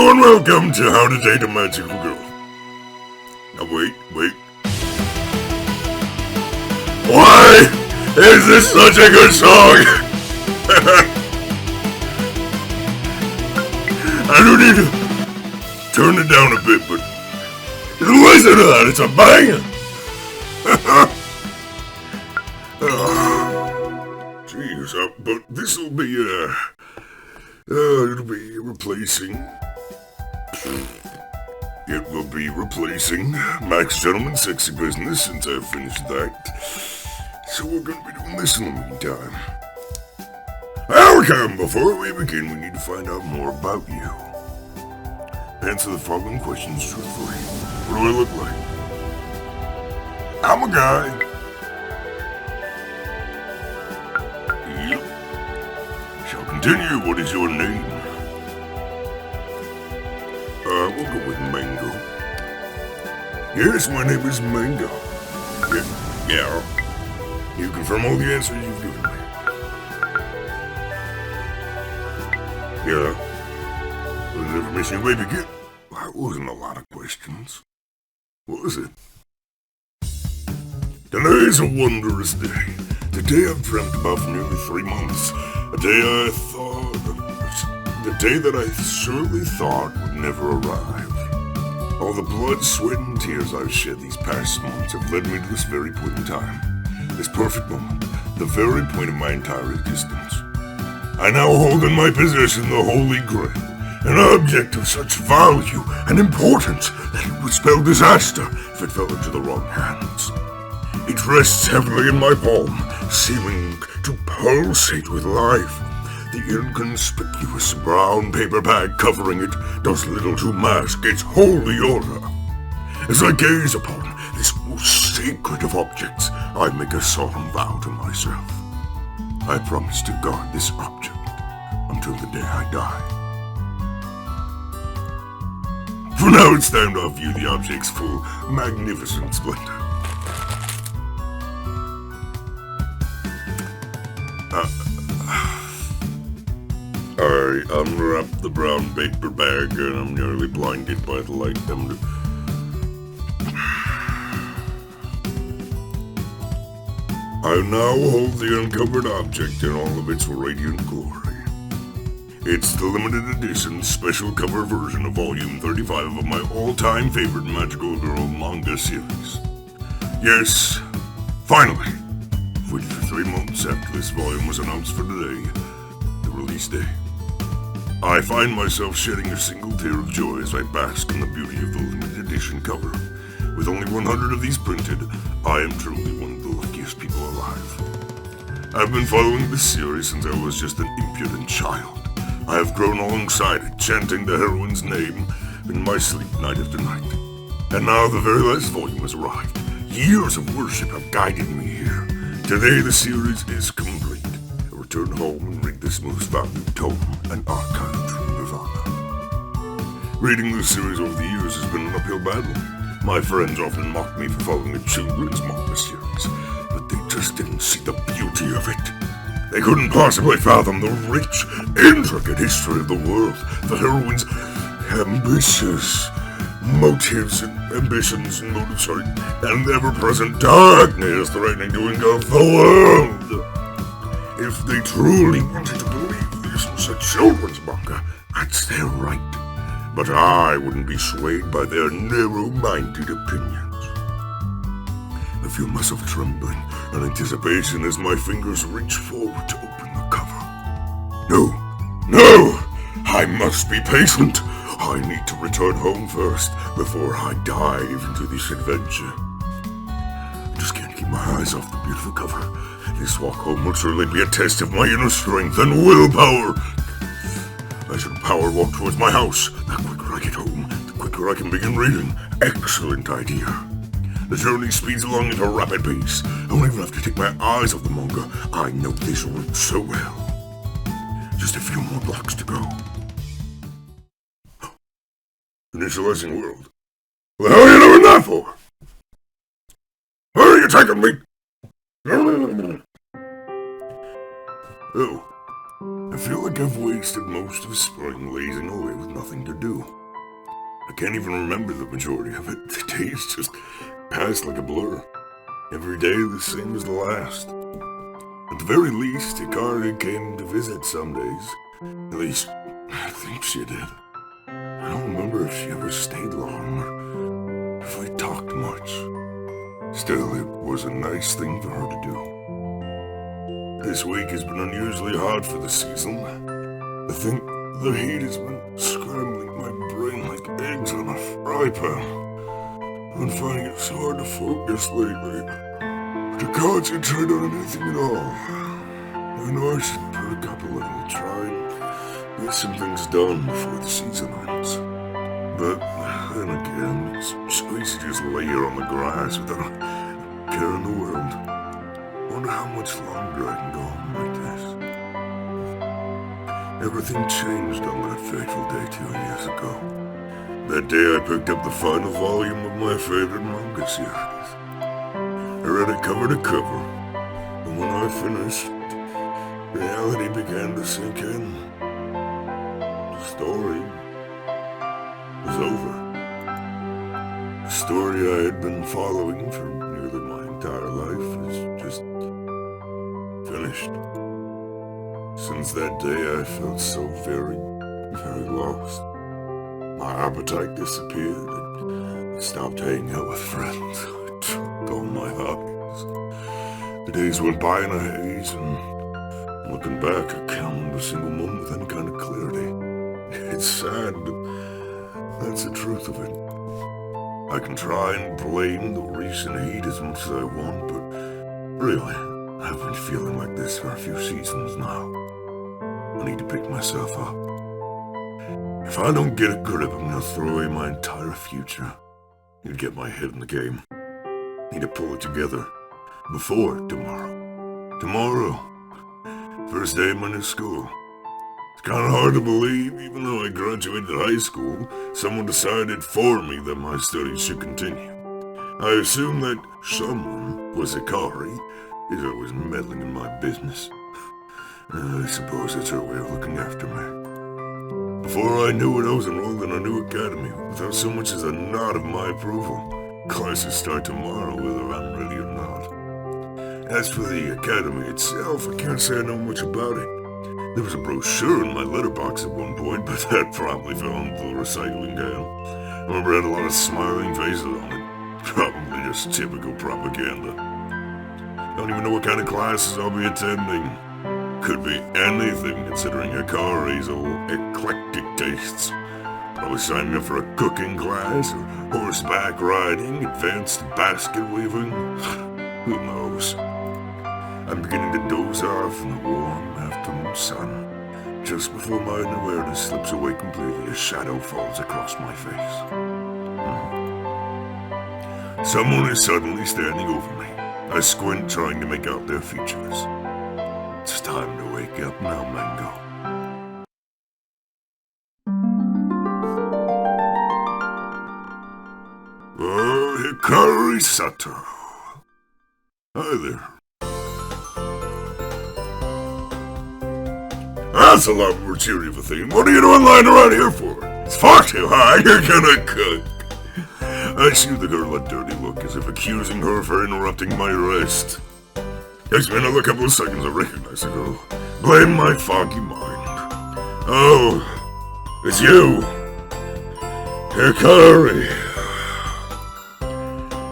Hello and welcome to How to Date a Magical Girl. Now wait. Why is this such a good song? I don't need to turn it down a bit, but listen to that, it's a banger. Jeez, but this'll be, it'll be replacing. It will be replacing Max Gentleman Sexy Business since I've finished that. So we're gonna be doing this in the meantime. Okay, before we begin, we need to find out more about you. Answer the following questions truthfully. What do I look like? I'm a guy. Yep. Shall continue. What is your name? We'll go with Mango. Yes, my name is Mango. Yeah. You confirm all the answers you've given me. Yeah. Was the information you maybe get? That wasn't a lot of questions. Was it? Today's a wondrous day. Today I've dreamt about for nearly 3 months. A day that I surely thought would never arrive. All the blood, sweat, and tears I've shed these past months have led me to this very point in time. This perfect moment, the very point of my entire existence. I now hold in my possession the Holy Grail, an object of such value and importance that it would spell disaster if it fell into the wrong hands. It rests heavily in my palm, seeming to pulsate with life. The inconspicuous brown paper bag covering it does little to mask its holy aura. As I gaze upon this most sacred of objects, I make a solemn vow to myself. I promise to guard this object until the day I die. For now, it's time to view the object's full, magnificent splendor. I unwrapped the brown paper bag and I'm nearly blinded by the light. I now hold the uncovered object in all of its radiant glory. It's the limited edition special cover version of volume 35 of my all-time favorite Magical Girl manga series. Yes, finally, waited for 3 months after this volume was announced for today, the release day. I find myself shedding a single tear of joy as I bask in the beauty of the limited edition cover. With only 100 of these printed, I am truly one of the luckiest people alive. I've been following this series since I was just an impudent child. I have grown alongside it, chanting the heroine's name in my sleep night after night. And now the very last volume has arrived. Years of worship have guided me here. Today the series is complete. Return home and read this most valued tome and archive from Nirvana. Reading this series over the years has been an uphill battle. My friends often mocked me for following a children's manga series, but they just didn't see the beauty of it. They couldn't possibly fathom the rich, intricate history of the world, the heroine's ambitious motives and ambitions and motives, and ever-present darkness threatening to engulf the world. If they truly wanted to believe this was a children's manga, that's their right. But I wouldn't be swayed by their narrow-minded opinions. I feel myself trembling in anticipation as my fingers reach forward to open the cover. No! I must be patient. I need to return home first before I dive into this adventure. I just can't keep my eyes off the beautiful cover. This walk home will surely be a test of my inner strength and willpower. I should power walk towards my house. The quicker I get home, the quicker I can begin reading. Excellent idea. The journey speeds along at a rapid pace. I don't even have to take my eyes off the manga. I know this route so well. Just a few more blocks to go. Initializing world. What the hell are you doing that for? Where are you taking me? Oh, I feel like I've wasted most of spring lazing away with nothing to do. I can't even remember the majority of it. The days just passed like a blur. Every day the same as the last. At the very least, Hikari came to visit some days. At least, I think she did. I don't remember if she ever stayed long or if we talked much. Still, it was a nice thing for her to do. This week has been unusually hot for the season. I think the heat has been scrambling my brain like eggs on a fry pan. I've been finding it so hard to focus lately, to concentrate on anything at all. I know I should perk up a little, try and get some things done before the season ends. But then again, it's so easy to just lay here on the grass without a care in the world. I wonder how much longer I can go on like this. Everything changed on that fateful day 2 years ago. That day I picked up the final volume of my favorite manga series. I read it cover to cover, and when I finished, reality began to sink in. The story was over. The story I had been following for nearly my entire life is just finished. Since that day, I felt so very, very lost. My appetite disappeared, and I stopped hanging out with friends. I dropped all my hobbies. The days went by in a haze, and looking back, I can't remember a single moment with any kind of clarity. It's sad, but that's the truth of it. I can try and blame the recent heat as much as I want, but really, I've been feeling like this for a few seasons now. I need to pick myself up. If I don't get a grip, I'm gonna throw away my entire future. Need to get my head in the game. Need to pull it together. Before tomorrow. Tomorrow. First day of my new school. It's kinda hard to believe, even though I graduated high school, someone decided for me that my studies should continue. I assume that someone was Hikari, is always meddling in my business. I suppose it's her way of looking after me. Before I knew it, I was enrolled in a new academy, without so much as a nod of my approval. Classes start tomorrow, whether I'm ready or not. As for the academy itself, I can't say I know much about it. There was a brochure in my letterbox at one point, but that promptly fell into the recycling can. I remember it had a lot of smiling faces on it. Probably just typical propaganda. Don't even know what kind of classes I'll be attending. Could be anything, considering Hikari's old eclectic tastes. Probably signing up for a cooking class, or horseback riding, advanced basket weaving. Who knows? I'm beginning to doze off in the warm afternoon sun. Just before my awareness slips away completely, a shadow falls across my face. Someone is suddenly standing over me. I squint, trying to make out their features. It's time to wake up now, Mango. Hikari Sato. Hi there. That's a lot more cheery of a thing. What are you doing lying around here for? It's far too hot. You're gonna cook. I shoot the girl a dirty look as if accusing her for interrupting my rest. Takes me another couple of seconds to recognize the girl. Blame my foggy mind. Oh, it's you. Hikari.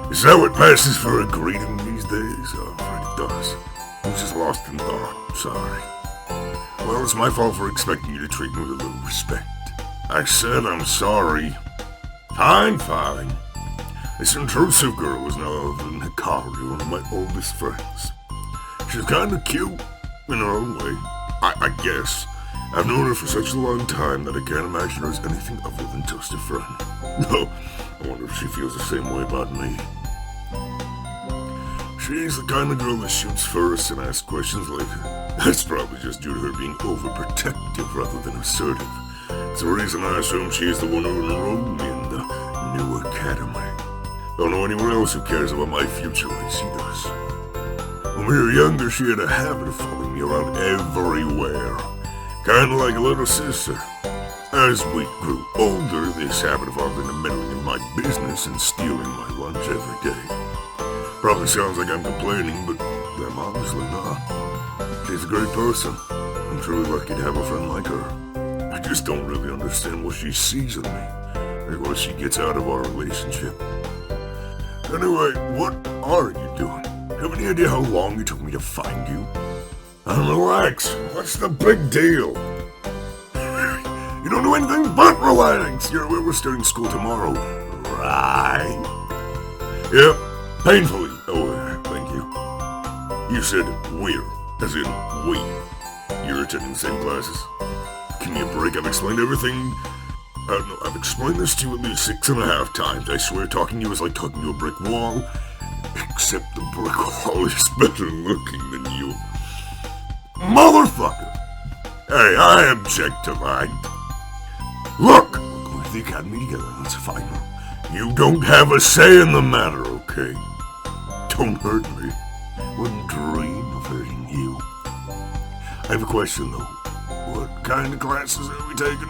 Is that what passes for a greeting these days? Oh, I'm afraid it does. I was just lost in thought. Sorry. Well, it's my fault for expecting you to treat me with a little respect. I said I'm sorry. Fine, fine. This intrusive girl is none other than Hikari, one of my oldest friends. She's kinda cute in her own way, I guess. I've known her for such a long time that I can't imagine her as anything other than just a friend. No, I wonder if she feels the same way about me. She's the kind of girl that shoots first and asks questions later. That's probably just due to her being overprotective rather than assertive. It's the reason I assume she's the one who enrolled me in the new academy. Don't know anyone else who cares about my future like she does. When we were younger, she had a habit of following me around everywhere. Kinda like a little sister. As we grew older, this habit evolved into meddling in my business and stealing my lunch every day. Probably sounds like I'm complaining, but I'm honestly not. She's a great person. I'm truly lucky to have a friend like her. I just don't really understand what she sees in me, or what she gets out of our relationship. Anyway, what are you doing? Have any idea how long it took me to find you? Relax. What's the big deal? You don't do anything but relax. You're aware we're starting school tomorrow, right? Yep, painfully aware, thank you. You said we're, as in we. You're attending the same classes. Give me a break, I've explained everything. No, I've explained this to you at least 6.5 times. I swear talking to you is like talking to a brick wall. Except the brick wall is better looking than you. Motherfucker! Hey, I object to that. Look, we're going to the academy together. That's final. You don't have a say in the matter, okay? Don't hurt me. Wouldn't dream of hurting you. I have a question, though. What kind of classes are we taking?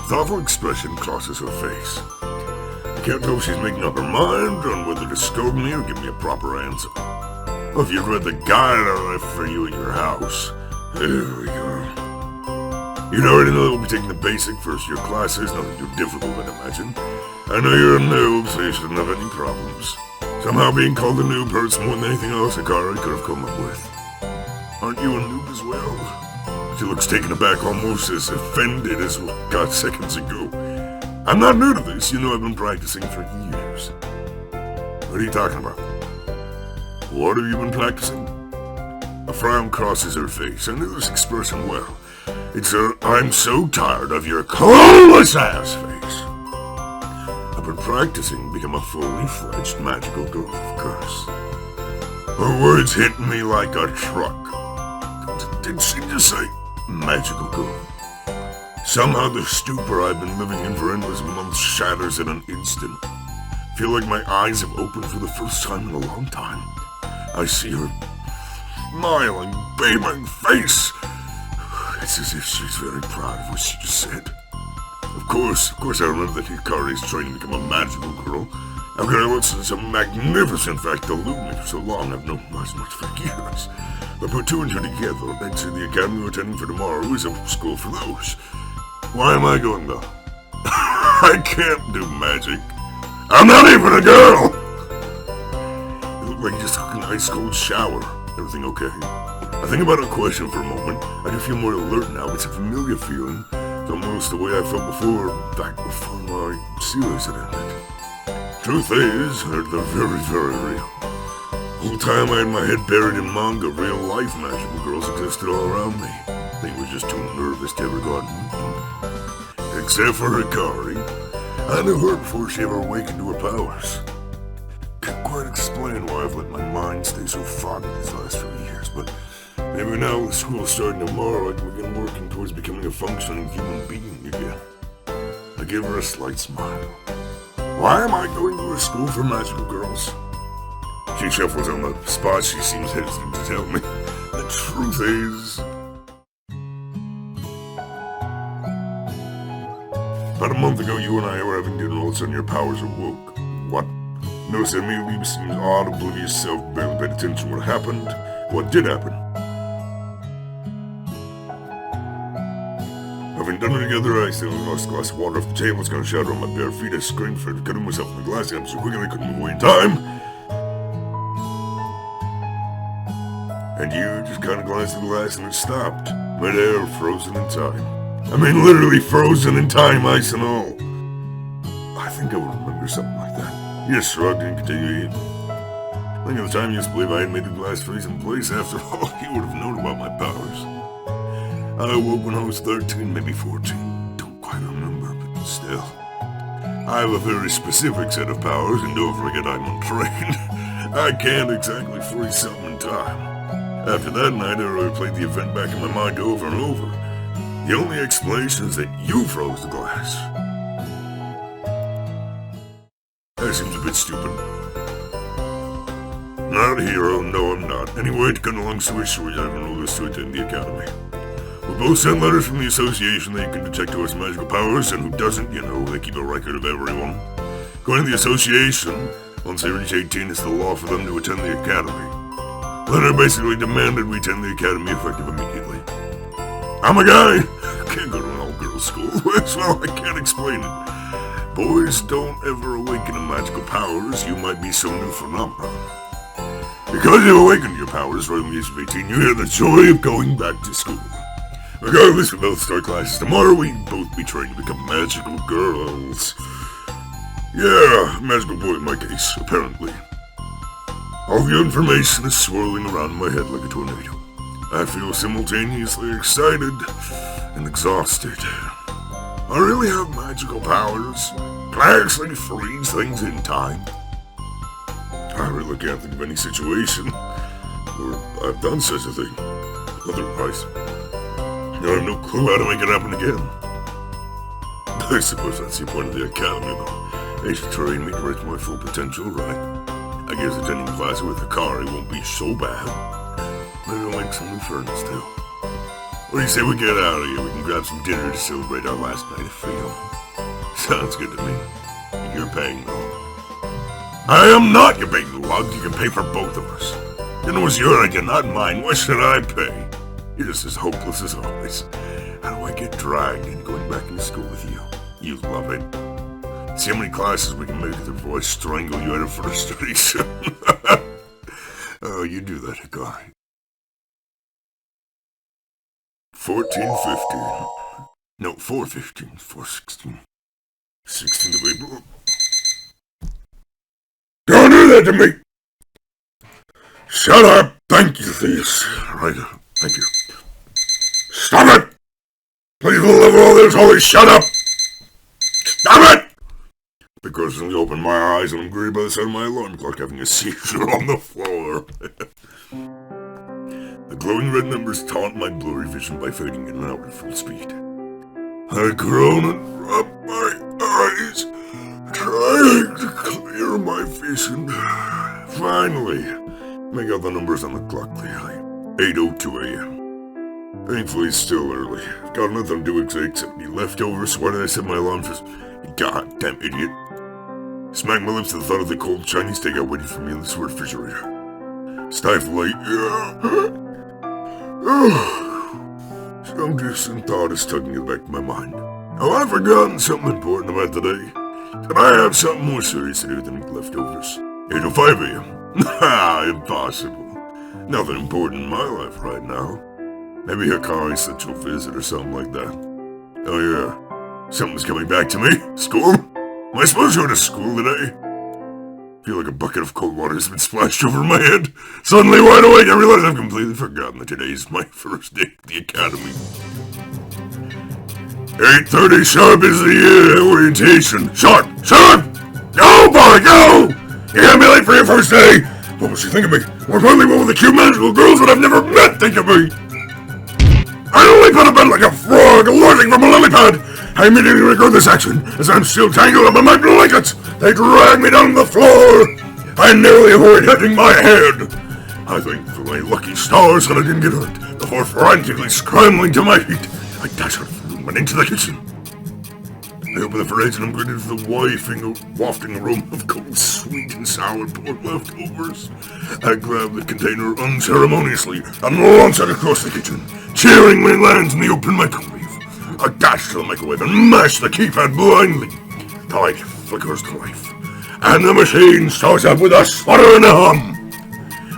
Thoughtful expression crosses her face. I can't tell if she's making up her mind on whether to scold me or give me a proper answer. Well, if you've read the guide I left for you at your house, there we go. You'd already know that we'll be taking the basic first-year classes, nothing too difficult, I'd imagine. I know you're a noob, so you shouldn't have any problems. Somehow being called a noob hurts more than anything else Akari could have come up with. Aren't you a noob as well? She looks taken aback, almost as offended as what we got seconds ago. I'm not new to this, you know I've been practicing for years. What are you talking about? What have you been practicing? A frown crosses her face. I knew this expression well. It's a I'm so tired of your clueless ass face. I've been practicing to become a fully fledged magical girl, of course. Her words hit me like a truck. Did she just say magical girl? Somehow the stupor I've been living in for endless months shatters in an instant. Feel like my eyes have opened for the first time in a long time. I see her smiling, beaming face. It's as if she's very proud of what she just said. Of course, I remember that Hikari is trying to become a magical girl. How could I let such a magnificent fact elude me for so long? I've known as much for years. But put two and two together, and see the academy we're attending for tomorrow is a school for those. Why am I going though? I can't do magic. I'm not even a girl! You look like you just took an ice cold shower. Everything okay? I think about a question for a moment. I do feel more alert now. It's a familiar feeling. It's almost the way I felt before, back before my series had ended. Truth is, they're very, very real. The whole time I had my head buried in manga, real-life magical girls existed all around me. I think I was just too nervous to ever go out and meet them. Except for Hikari. I knew her before she ever awakened to her powers. Can't quite explain why I've let my mind stay so foggy these last few years, but maybe now with school starting tomorrow, I can begin working towards becoming a functioning human being again. I give her a slight smile. Why am I going to a school for magical girls? She shuffles on the spot. She seems hesitant to tell me. The truth is, about a month ago, you and I were having dinner, all of a sudden your powers awoke. What? Notice that immediately seemed odd, oblivious self, barely paid attention to what happened. What did happen? Having done it together, I accidentally lost a glass of water off the table. It's gonna shatter on my bare feet. I screamed, afraid of cutting myself in the glass. I'm so quickly I couldn't move away in time. And you just kind of glanced at the glass and it stopped. Mid-air, frozen in time. I mean, literally frozen in time, ice and all. I think I would remember something like that. You just shrugged and continued eating. I think at the time you just believed I had made the glass freeze in place. After all, you would have known about my powers. I awoke when I was 13, maybe 14. Don't quite remember, but still. I have a very specific set of powers, and don't forget I'm untrained. I can't exactly freeze something in time. After that night, I replayed the event back in my mind over and over. The only explanation is that you froze the glass. That seems a bit stupid. Not a hero, no I'm not. Anyway, to cut a long story short, I don't know this to attend the academy. We both sent letters from the association that you can detect to us magical powers, and who doesn't, they keep a record of everyone. According to the association, once they reach 18, it's the law for them to attend the academy. The letter basically demanded we attend the academy effective immediately. I'm a guy. Can't go to an all-girls school. Well, I can't explain it. Boys don't ever awaken to magical powers. You might be some new phenomenon. Because you've awakened your powers from the age of 18, you have the joy of going back to school. Regardless, we both start classes tomorrow. We both be trained to become magical girls. Yeah, magical boy in my case, apparently. All the information is swirling around my head like a tornado. I feel simultaneously excited and exhausted. I really have magical powers? Can I actually freeze things in time? I really can't think of any situation where I've done such a thing. Otherwise, I have no clue how to make it happen again. I suppose that's the point of the academy, though. They should train me to reach my full potential, right? I guess attending class with Hikari won't be so bad. Maybe I'll make some new friends, too. What do you say we get out of here? We can grab some dinner to celebrate our last night of freedom. Sounds good to me. You're paying, though. I am not your big lug. You can pay for both of us. It was your idea, not mine. Why should I pay? You're just as hopeless as always. How do I get dragged into going back into school with you? You love it. See how many classes we can make it before I strangle you out of frustration. Oh, you do that, Hikari. 14:15. No, 4:15. 4:16. 16th of April. Don't do that to me! Shut up! Thank you, Theus. Right, thank you. Stop it! Please, for the love of all that is holy, shut up! Stop it! Because I open my eyes and I'm greeted by the sound of my alarm clock having a seizure on the floor. The glowing red numbers taunt my blurry vision by fading in and out at full speed. I groan and rub my eyes, trying to clear my vision. Finally, make out the numbers on the clock clearly. 8:02 a.m. Thankfully, it's still early. I've got nothing to do except be leftovers. Why did I set my alarm for... Goddamn idiot. Smack my lips to the thought of the cold Chinese takeout waiting for me in this refrigerator. Stifle Some distant thought is tugging at the back of my mind. Oh, I've forgotten something important about today. Could I have something more serious to do than eat leftovers? 8:05 a.m. Ha! Impossible. Nothing important in my life right now. Maybe Hikari said she'll visit or something like that. Oh yeah. Something's coming back to me. School? Am I supposed to go to school today? I feel like a bucket of cold water has been splashed over my head. Suddenly wide awake, I realize I've completely forgotten that today is my first day at the academy. 8:30 sharp is the orientation. Sharp! Sharp! Go, boy, go! You can't be late for your first day! What will she think of me? More importantly, what will the cute magical girls that I've never met think of me? I only put a bed like a frog lurching from a lily pad! I immediately regret this action, as I'm still tangled up in my blankets! They drag me down the floor! I nearly avoid hitting my head! I thank for my lucky stars that I didn't get hurt. Before frantically scrambling to my feet, I dash out of the room and into the kitchen. I open the fridge and I'm greeted with the wafting aroma of cold, sweet, and sour pork leftovers. I grab the container unceremoniously and launch it across the kitchen, cheering when it lands in the open microwave. I dash to the microwave and mash the keypad blindly. The light flickers to life, and the machine starts up with a sputter and a hum.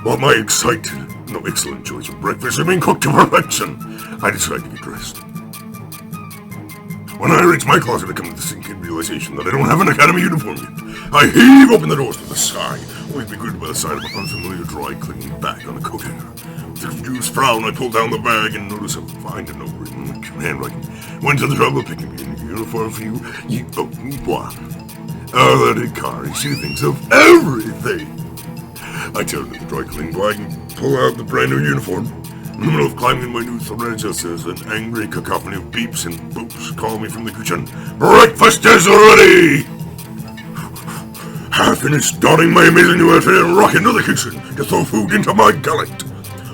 While my excellent choice of breakfast has been cooked to perfection, I decide to get dressed. When I reach my closet, I come to the sinking realization that I don't have an academy uniform yet. I heave open the doors to the sigh, only to be greeted by the sight of an unfamiliar dry cleaning bag on a coat hanger. With a confused frown, I pull down the bag and notice a fine to note written handwriting. Went to the trouble of picking me a new uniform for you. You owe me one. Oh, that Hikari, she thinks of everything. I turn to the dry cleaning bag and pull out the brand new uniform. In the middle of climbing my new thread, just as an angry cacophony of beeps and boops call me from the kitchen. Breakfast is ready! Half finished donning my amazing new outfit and rock into the kitchen to throw food into my gullet.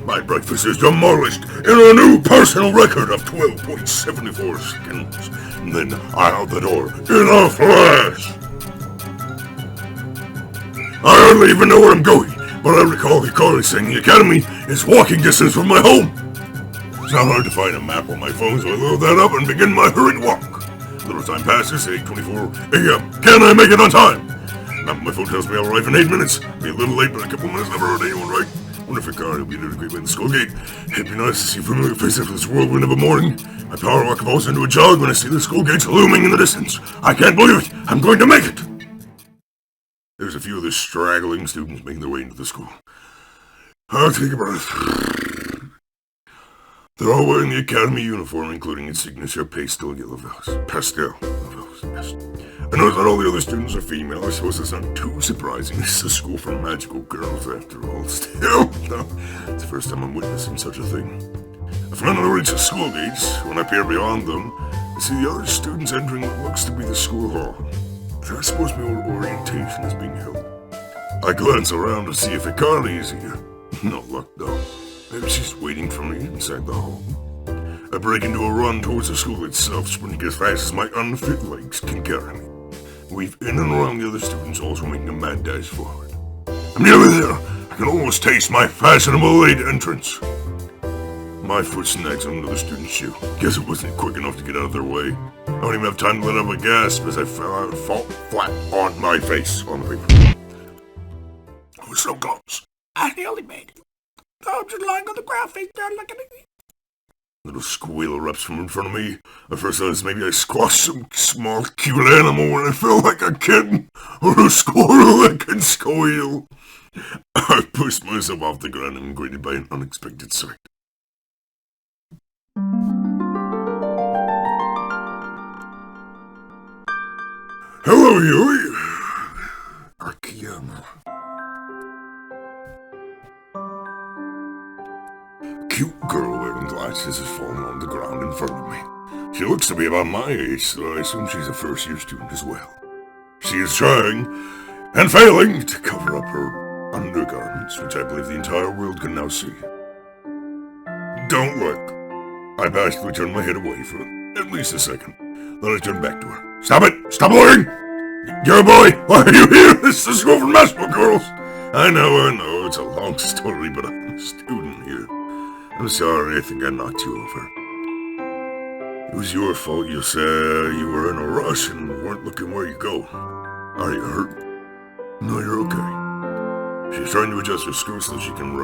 My breakfast is demolished in a new personal record of 12.74 seconds. And then out the door in a flash. I hardly even know where I'm going, but I recall the caller saying the academy is walking distance from my home. It's not hard to find a map on my phone, so I load that up and begin my hurried walk. A little time passes, 8:24 a.m. Can I make it on time? Map on my phone tells me I'll arrive in 8 minutes. Be a little late, but a couple minutes never hurt anyone, right? Wonder if a car will be there to greet me at the school gate. It'd be nice to see a familiar face after this whirlwind of a morning. My power walk evolves into a jog when I see the school gates looming in the distance. I can't believe it! I'm going to make it! There's a few of the straggling students making their way into the school. I'll take a breath. They're all wearing the academy uniform, including its signature pastel yellow veils. Pastel veils, yes. I notice that all the other students are female. I suppose that's not too surprising. It's a school for magical girls, after all. Still, no, it's the first time I'm witnessing such a thing. I finally reach the school gates. When I peer beyond them, I see the other students entering what looks to be the school hall. There's supposed to be orientation is being held. I glance around to see if Hikari's here. No luck, though. Maybe she's waiting for me inside the hall. I break into a run towards the school itself, sprinting as fast as my unfit legs can carry me. Weave in and around the other students, also making a mad dash forward. I'm nearly there. I can almost taste my fashionable late entrance. My foot snags on another student's shoe. Guess it wasn't quick enough to get out of their way. I don't even have time to let out a gasp as I fell out and fall flat on my face on the paper. I was so close. I nearly made it. I'm just lying on the ground, face down, looking at me. Little squeal erupts from in front of me. At first I thought maybe I squashed some small, cute animal when I felt like a kitten or a squirrel that can squeal. I pushed myself off the ground and am greeted by an unexpected sight. Hello, Yui. Akiyama. Cute girl wearing glasses is falling on the ground in front of me. She looks to be about my age, so I assume she's a first-year student as well. She is trying, and failing, to cover up her undergarments, which I believe the entire world can now see. Don't look. I bashfully turn my head away for at least a second. Then I turn back to her. Stop it! Stop looking! You're a boy! Why are you here? This is the school for magical girls! I know, it's a long story, but I'm a student here. I'm sorry, I think I knocked you over. It was your fault. You said you were in a rush and weren't looking where you go. Are you hurt? No, you're okay. She's trying to adjust her skirt so she can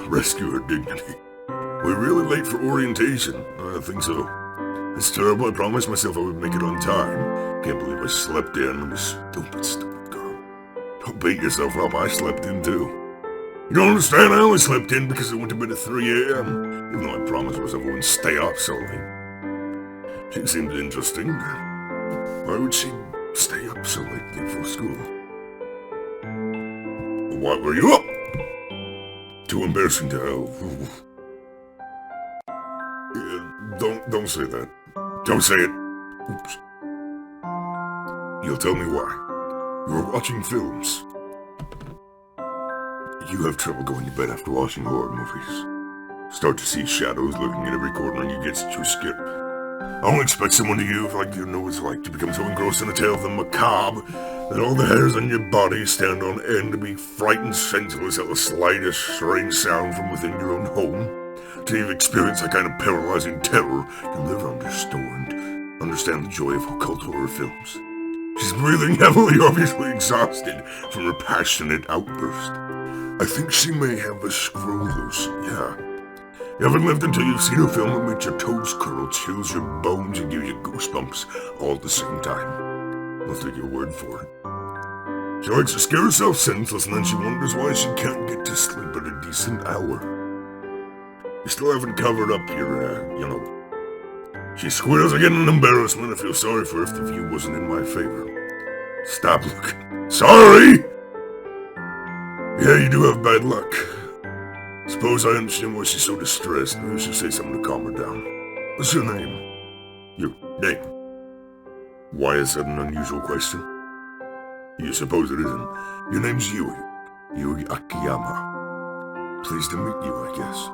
rescue her dignity. We're really late for orientation. I think so. It's terrible. I promised myself I would make it on time. Can't believe I slept in. Stupid girl. Don't beat yourself up. I slept in too. You don't understand? I only slept in because I went to bed at 3 a.m. Even though I promised myself I wouldn't stay up so late. She seemed interesting. Why would she stay up so late before school? What were you up? Too embarrassing to help. Don't say that. Don't say it. Oops. You'll tell me why. You were watching films. You have trouble going to bed after watching horror movies. Start to see shadows lurking in every corner and you get too scared. I don't expect someone to you like you know what it's like to become so engrossed in a tale of the macabre that all the hairs on your body stand on end, to be frightened senseless at the slightest strange sound from within your own home. To even experience that kind of paralyzing terror, you'll never understand the joy of occult horror films. She's breathing heavily, obviously exhausted from her passionate outburst. I think she may have a screw loose, yeah. You haven't lived until you've seen a film that makes your toes curl, chills your bones, and gives you goosebumps all at the same time. I'll take your word for it. She likes to scare herself senseless, and then she wonders why she can't get to sleep at a decent hour. You still haven't covered up your, She squeals again in embarrassment. I feel sorry for her if the view wasn't in my favor. Stop looking. Sorry! Yeah, you do have bad luck. Suppose I understand why she's so distressed. Maybe I should say something to calm her down. What's your name? Your name? Why is that an unusual question? You suppose it isn't. Your name's Yui. Yui Akiyama. Pleased to meet you, I guess.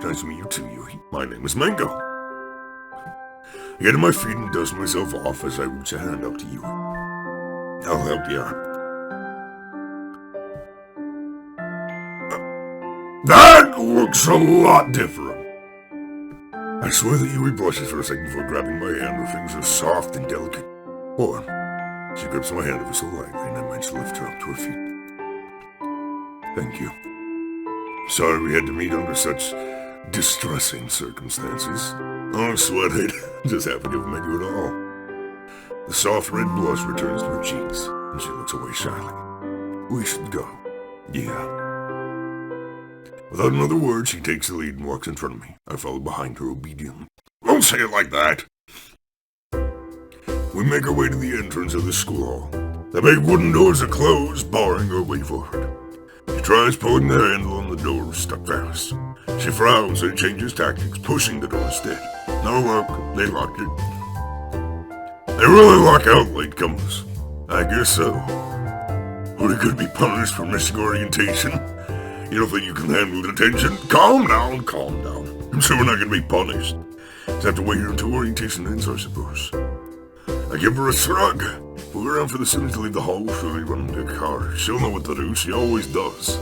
Nice to meet you too, Yui. My name is Mango. I get on my feet and dust myself off as I reach a hand out to Yui. I'll help you out. That looks a lot different. I swear that Yui blushes for a second before grabbing my hand. Her fingers are soft and delicate. Or, she grips my hand ever so lightly and I manage to lift her up to her feet. Thank you. Sorry we had to meet under such distressing circumstances. Oh, sweat it. Just happy to have met you at all. The soft red blush returns to her cheeks, and she looks away shyly. We should go. Yeah. Without another word, she takes the lead and walks in front of me. I follow behind her obediently. Don't say it like that! We make our way to the entrance of the school hall. The big wooden doors are closed, barring our way forward. She tries pulling the handle on the door, stuck fast. She frowns and changes tactics, pushing the door instead. No luck, they locked it. They really lock out latecomers. I guess so. We could be punished for missing orientation. You don't think you can handle detention? Calm down, calm down. I'm sure we're not going to be punished. Just have to wait here until orientation ends, I suppose. I give her a shrug. If we're around for the students to leave the hall, we'll surely run into a car. She'll know what to do, she always does.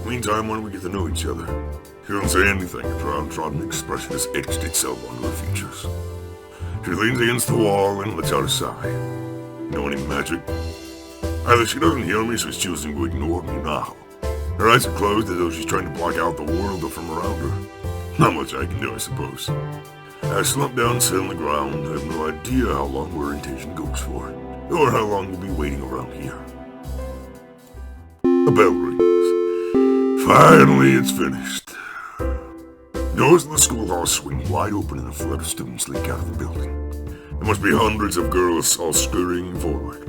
Meantime, why don't we get to know each other? She don't say anything, her downtrodden expression has etched itself onto her features. She leans against the wall and lets out a sigh. Know any magic? Either she doesn't hear me, so she's choosing to ignore me now. Her eyes are closed as though she's trying to block out the world from around her. Not much I can do, I suppose. I slump down and sit on the ground. I have no idea how long orientation goes for, or how long we'll be waiting around here. A bell rings. Finally, it's finished. Doors of the school hall swing wide open and a flood of students leak out of the building. There must be hundreds of girls all scurrying forward.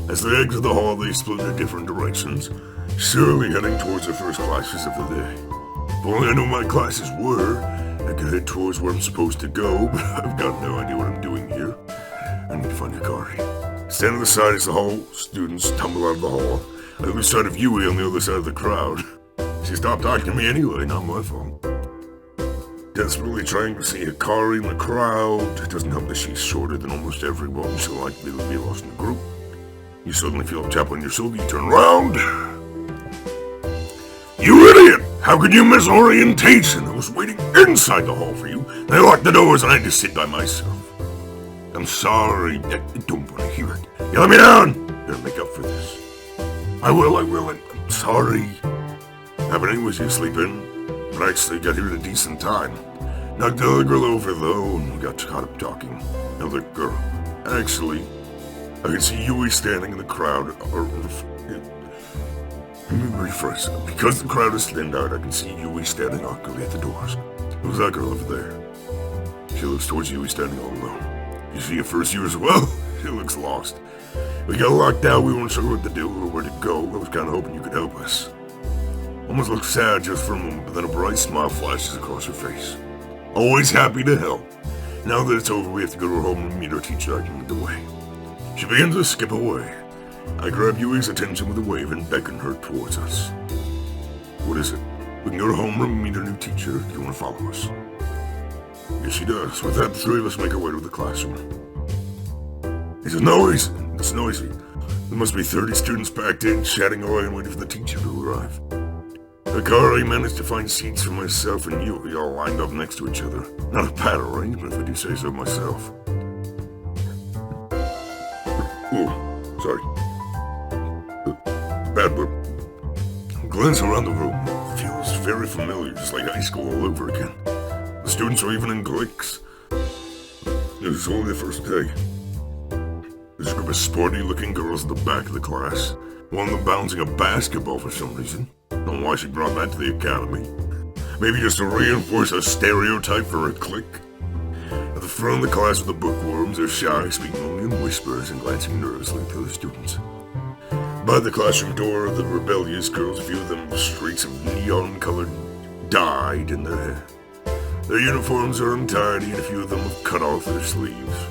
As they exit the hall, they split in different directions, surely heading towards their first classes of the day. If only I knew my classes were, I could head towards where I'm supposed to go, but I've got no idea what I'm doing here. I need to find Yukari. Stand on the side as the hall students tumble out of the hall. I lose sight of Yui on the other side of the crowd. She stopped talking to me anyway, not my fault. Desperately trying to see Hikari in the crowd. It doesn't help that she's shorter than almost everyone, so likely to be lost in the group. You suddenly feel a tap on your shoulder, you turn around. You idiot! How could you miss orientation? I was waiting inside the hall for you. They locked the doors and I had to sit by myself. I'm sorry. I don't want to hear it. You let me down! Better make up for this. I will. I'm sorry. But anyways, you sleep in. But I actually got here at a decent time. Knocked the other girl over though, and we got caught up talking. Another girl. Actually, I can see Yui standing in the crowd. Let me rephrase. Because the crowd is thinned out, I can see Yui standing awkwardly at the doors. Who's that girl over there? She looks towards Yui standing all alone. You see a first year as well? She looks lost. We got locked out, we weren't sure what to do or where to go. I was kind of hoping you could help us. Almost looked sad just for a moment, but then a bright smile flashes across her face. Always happy to help. Now that it's over, we have to go to her home and meet our teacher. I can lead the way. She begins to skip away. I grab Yui's attention with a wave and beckon her towards us. What is it? We can go to homeroom and meet our new teacher. Do you want to follow us? Yes, she does. With that, the three of us make our way to the classroom. It's noisy. There must be 30 students packed in, chatting away and waiting for the teacher to arrive. Hikari managed to find seats for myself and Yui all lined up next to each other. Not a bad arrangement, if I do say so myself. Oh, sorry. Bad word. Glance around the room. It feels very familiar, just like high school all over again. The students are even in cliques. This is only the first day. There's a group of sporty-looking girls at the back of the class. One of them bouncing a basketball for some reason. Don't know why she brought that to the academy. Maybe just to reinforce a stereotype for her clique. At the front of the class with the bookworms, they're shy, speaking only in whispers and glancing nervously at the other students. By the classroom door, the rebellious girls, a few of them with streaks of neon-colored dyed in their hair. Their uniforms are untidy, and a few of them have cut off their sleeves.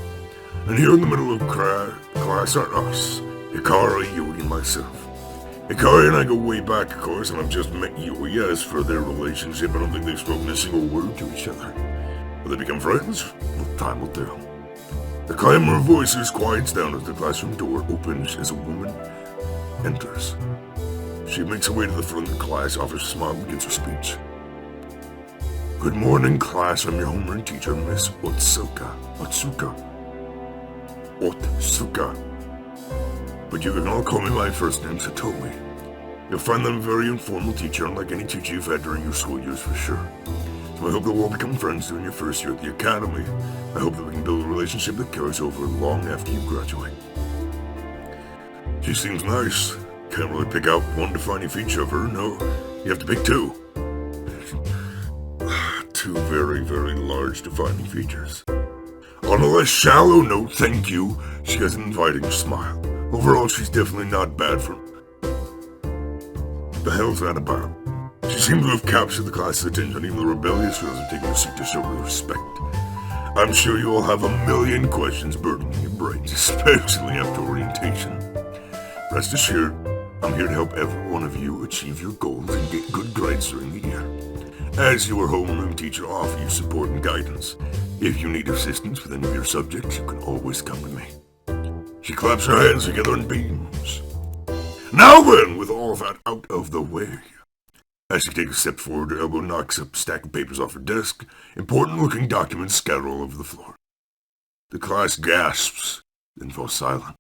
And here in the middle of class are us, Hikari, Yui, and myself. Ikari and I go way back, of course, and I've just met Yui. As for their relationship, I don't think they've spoken a single word to each other. Will they become friends? Well, time will tell. The clamor of voices quiets down as the classroom door opens as a woman enters. She makes her way to the front of the class, offers a smile, and begins her speech. Good morning, class. I'm your homeroom teacher, Miss Otsuka. But you can all call me my first name, Satomi. You'll find that I'm a very informal teacher, unlike any teacher you've had during your school years for sure. So I hope that we'll all become friends during your first year at the academy. I hope that we can build a relationship that carries over long after you graduate. She seems nice. Can't really pick out one defining feature of her, no. You have to pick two. Two very, very large defining features. On a less shallow note, thank you, she has an inviting smile. Overall, she's definitely not bad for... The hell's that about? She seems to have captured the class's attention. Even the rebellious girls are taking a seat to show her respect. I'm sure you all have a million questions burdening your brains, especially after orientation. Rest assured, I'm here to help every one of you achieve your goals and get good grades during the year. As your homeroom teacher, I'll offer you support and guidance. If you need assistance with any of your subjects, you can always come to me. She claps her hands together and beams. Now then, with all that out of the way. As she takes a step forward, her elbow knocks a stack of papers off her desk. Important-looking documents scatter all over the floor. The class gasps, then falls silent,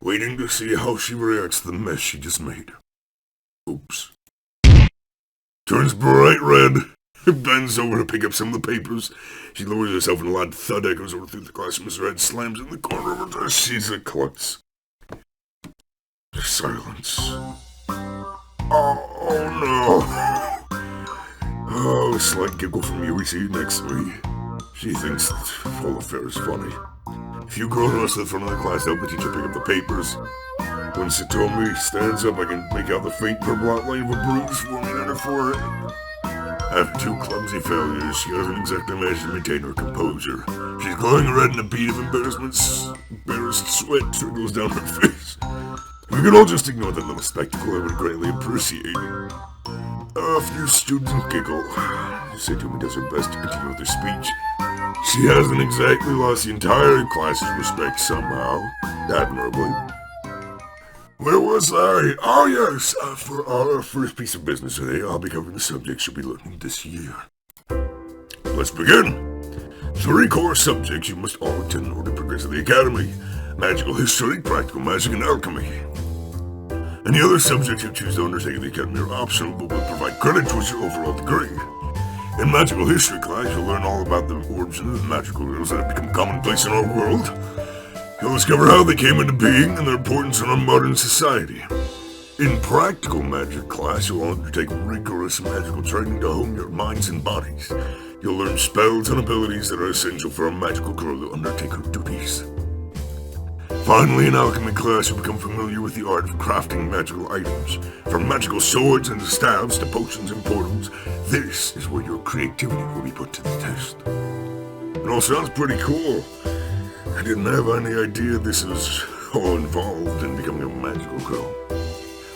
waiting to see how she reacts to the mess she just made. Oops. Turns bright red, bends over to pick up some of the papers. She lowers herself and a loud thud echoes over through the classroom as her head slams in the corner of her desk. She's a klutz. Silence. Oh no. Oh, a slight giggle from Yui seated next to me. She thinks the whole affair is funny. If you go to us to the front of the class, help the teacher pick up the papers. When Satomi stands up, I can make out the faint purple outline of a bruise forming on her forehead. After two clumsy failures, she hasn't exactly managed to maintain her composure. She's glowing red and a bead of embarrassed sweat trickles down her face. If we could all just ignore that little spectacle, I would greatly appreciate it. A few students giggle. Satomi does her best to continue with her speech. She hasn't exactly lost the entire class's respect somehow, admirably. Where was I? Oh yes, for our first piece of business today, I'll be covering the subjects you'll be learning this year. Let's begin. 3 core subjects you must all attend in order to progress at the academy. Magical history, practical magic, and alchemy. Any other subjects you choose to undertake at the academy are optional, but will provide credit towards your overall degree. In magical history class, you'll learn all about the origins of the magical rules that have become commonplace in our world. You'll discover how they came into being and their importance in our modern society. In practical magic class, you'll undertake rigorous magical training to hone your minds and bodies. You'll learn spells and abilities that are essential for a magical girl to undertake her duties. Finally, in alchemy class, you'll become familiar with the art of crafting magical items. From magical swords and staves to potions and portals, this is where your creativity will be put to the test. It all sounds pretty cool. I didn't have any idea this was all involved in becoming a magical girl.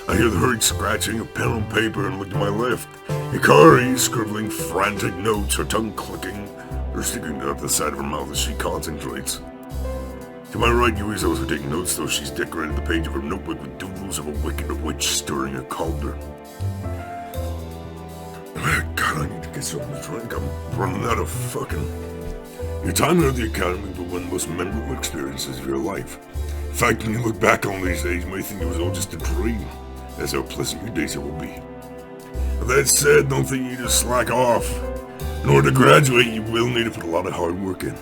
I hear the hurried scratching of pen on paper and look to my left. Ikari scribbling frantic notes, her tongue clicking, her sticking up the side of her mouth as she concentrates. To my right, Yui's also taking notes, though she's decorated the page of her notebook with doodles of a wicked witch stirring a cauldron. God, I need to get something to drink. I'm running out of fucking... Your time here at the academy will be one of the most memorable experiences of your life. In fact, when you look back on these days, you may think it was all just a dream. That's how pleasant your days will be. But that said, don't think you just slack off. In order to graduate, you will need to put a lot of hard work in.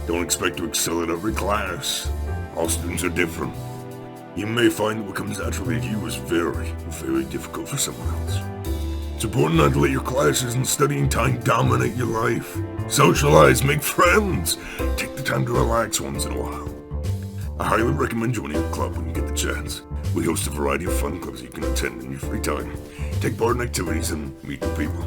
Don't expect to excel at every class. All students are different. You may find that what comes naturally to you is very, very difficult for someone else. It's important not to let your classes and studying time dominate your life. Socialize, make friends. Take the time to relax once in a while. I highly recommend joining a club when you get the chance. We host a variety of fun clubs you can attend in your free time. Take part in activities and meet new people.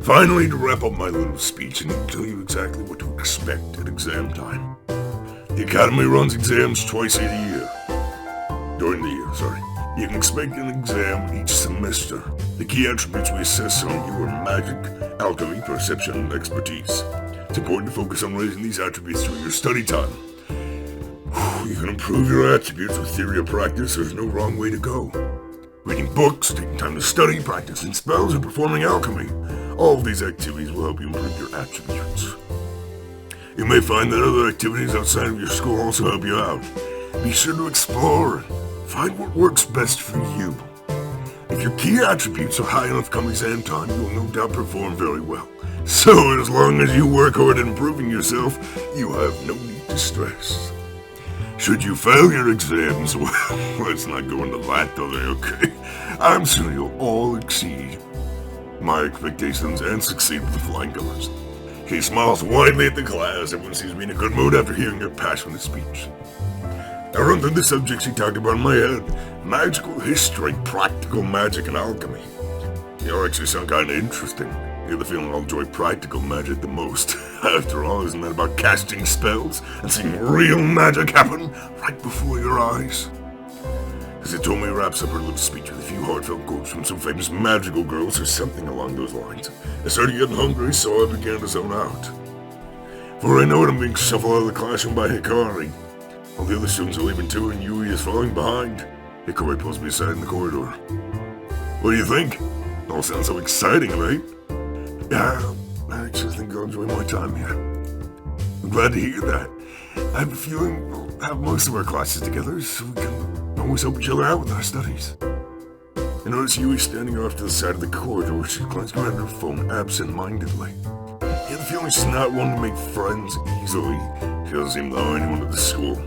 Finally, to wrap up my little speech, I need to tell you exactly what to expect at exam time. The Academy runs exams twice a year. During the year, sorry. You can expect an exam each semester. The key attributes we assess on you are magic, alchemy, perception, and expertise. It's important to focus on raising these attributes during your study time. You can improve your attributes with theory or practice. There's no wrong way to go. Reading books, taking time to study, practicing spells, and performing alchemy. All of these activities will help you improve your attributes. You may find that other activities outside of your school also help you out. Be sure to explore and find what works best for you. If your key attributes are high enough come exam time, you will no doubt perform very well. So as long as you work hard at improving yourself, you have no need to stress. Should you fail your exams, well, let's not go into that today, okay? I'm sure you'll all exceed my expectations and succeed with the flying colors. He smiles widely at the class. Everyone seems to be in a good mood after hearing your passionate speech. I run through the subjects he talked about in my head. Magical history, practical magic, and alchemy. You actually sound kind of interesting. I get the feeling I'll enjoy practical magic the most. After all, isn't that about casting spells and seeing real magic happen right before your eyes? As it told me, wraps up her little speech with a few heartfelt quotes from some famous magical girls or something along those lines. I started getting hungry, so I began to zone out. Before I know it, I'm being shuffled out of the classroom by Hikari. All the other students are leaving too, and Yui is falling behind. Hikari pulls me aside in the corridor. What do you think? All sounds so exciting, right? Yeah, I actually think I'll enjoy my time here. I'm glad to hear that. I have a feeling we'll have most of our classes together, so we can always help each other out with our studies. I notice Yui standing off to the side of the corridor where she's glancing around her phone absent-mindedly. I have the feeling she's not one to make friends easily. She doesn't seem to know anyone at the school.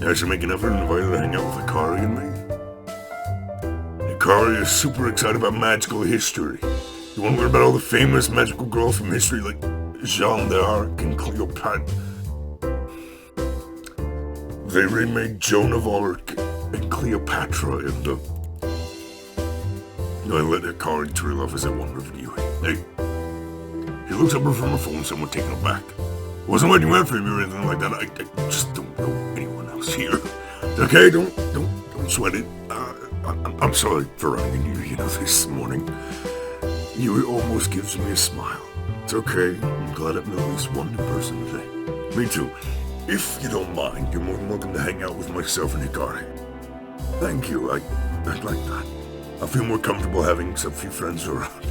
I should make an effort and invite her to hang out with Hikari and me. Hikari is super excited about magical history. You want to learn about all the famous magical girls from history like Jeanne d'Arc and Cleopatra. They remade Joan of Arc and Cleopatra and I let Hikari trail off as I wander over to Yui. Hey. He looks up from her phone, somewhat taken aback. Wasn't waiting around for him or anything like that. I just don't know anyone else here. It's okay, don't sweat it. I'm sorry for running into you, this morning. Yui almost gives me a smile. It's okay. I'm glad I've met at least one new person today. Me too. If you don't mind, you're more than welcome to hang out with myself and Hikari. Thank you. I'd like that. I feel more comfortable having a few friends around.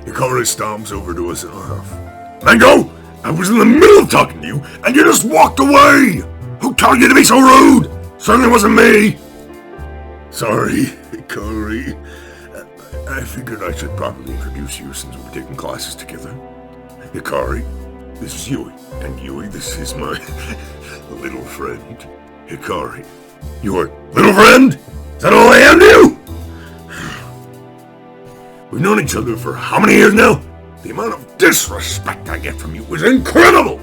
Hikari stomps over to us in a huff. Mango! I was in the middle of talking to you, and you just walked away! Who told you to be so rude? Certainly wasn't me! Sorry, Hikari. I figured I should probably introduce you since we're taking classes together. Hikari, this is Yui, and Yui, this is my little friend, Hikari. Your little friend? Is that all I am to you? We've known each other for how many years now? The amount of disrespect I get from you is incredible!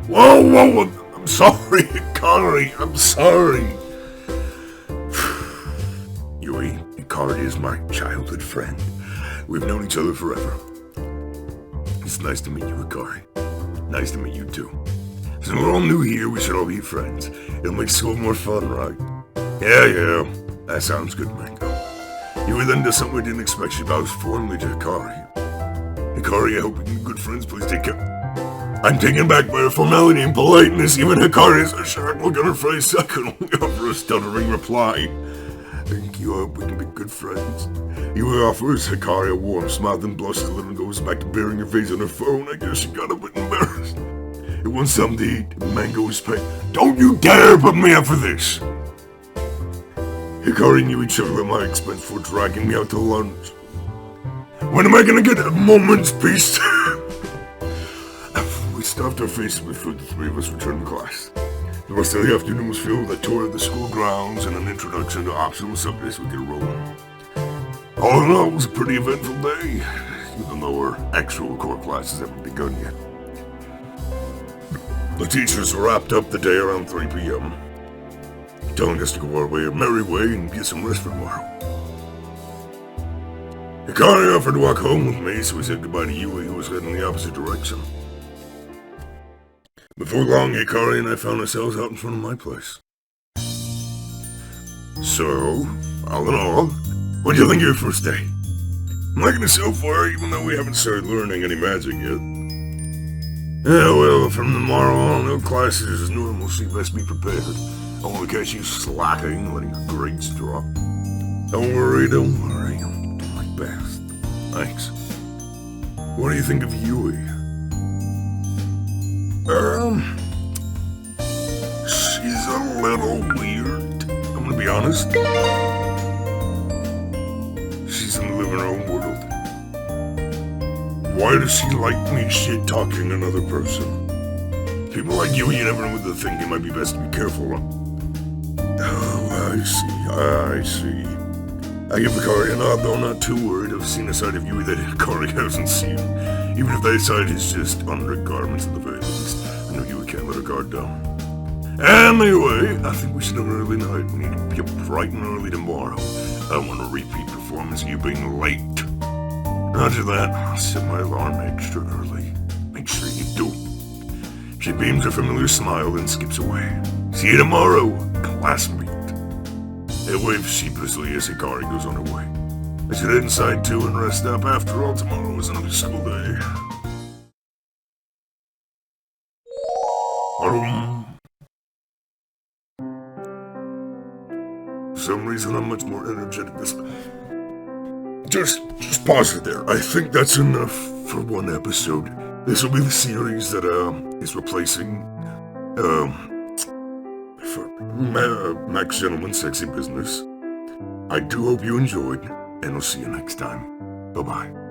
Whoa, I'm sorry, Hikari, I'm sorry. Yui, Hikari is my childhood friend. We've known each other forever. It's nice to meet you, Hikari. Nice to meet you, too. Since we're all new here, we should all be friends. It'll make school more fun, right? Yeah, that sounds good, Mango. Yui then does something I didn't expect. She bows formally to Hikari. Hikari, I hope we can be good friends. Please take care. I'm taken back by her formality and politeness. Even Hikari's a sharp look on her face. I could only offer a stuttering reply. Thank you. I hope we can be good friends. Yui offers Hikari a warm smile, then blushes a little and goes back to burying her face on her phone. I guess she got a bit embarrassed. It wants something to eat. Mango is paid. Don't you dare put me up for this! Hikari and Yui chuckle at my expense for dragging me out to lunch. When am I gonna get a moment's peace? We stuffed our faces with food. The three of us returned to class. The rest of the afternoon was filled with a tour of the school grounds and an introduction to optional subjects we could roll in. All in all, it was a pretty eventful day, even though our actual core classes haven't begun yet. The teachers wrapped up the day around 3 p.m., telling us to go our merry way and get some rest for tomorrow. Hikari offered to walk home with me, so we said goodbye to Yui, who was heading in the opposite direction. Before long, Hikari and I found ourselves out in front of my place. So, all in all, what do you think of your first day? I'm liking it so far, even though we haven't started learning any magic yet. Yeah, well, from tomorrow on, no classes as normal, so you best be prepared. I won't catch you slacking, letting your grades drop. Don't worry, I'll do my best. Thanks. What do you think of Yui? She's a little weird. I'm gonna be honest. She's in living her own world. Why does she like me shit-talking another person? People like you never know what they think. It might be best to be careful. Oh, I see. I give Akari a nod, though not too worried. I've seen a side of Yui that Akari hasn't seen. Even if that side is just undergarments at the very least. I know Yui can't let her guard down. Anyway, I think we should have an early night. We need to be up bright and early tomorrow. I want a repeat performance of you being late. Roger that. I'll set my alarm extra early. Make sure you do. She beams a familiar smile and skips away. See you tomorrow, classmate. It waves sheepishly as Hikari goes on her way. I should head inside too and rest up. After all, tomorrow is another school day. For some reason, I'm much more energetic this. Just pause it there. I think that's enough for one episode. This will be the series that is replacing Max Gentleman's Sexy Business. I do hope you enjoyed, and I'll see you next time. Bye-bye.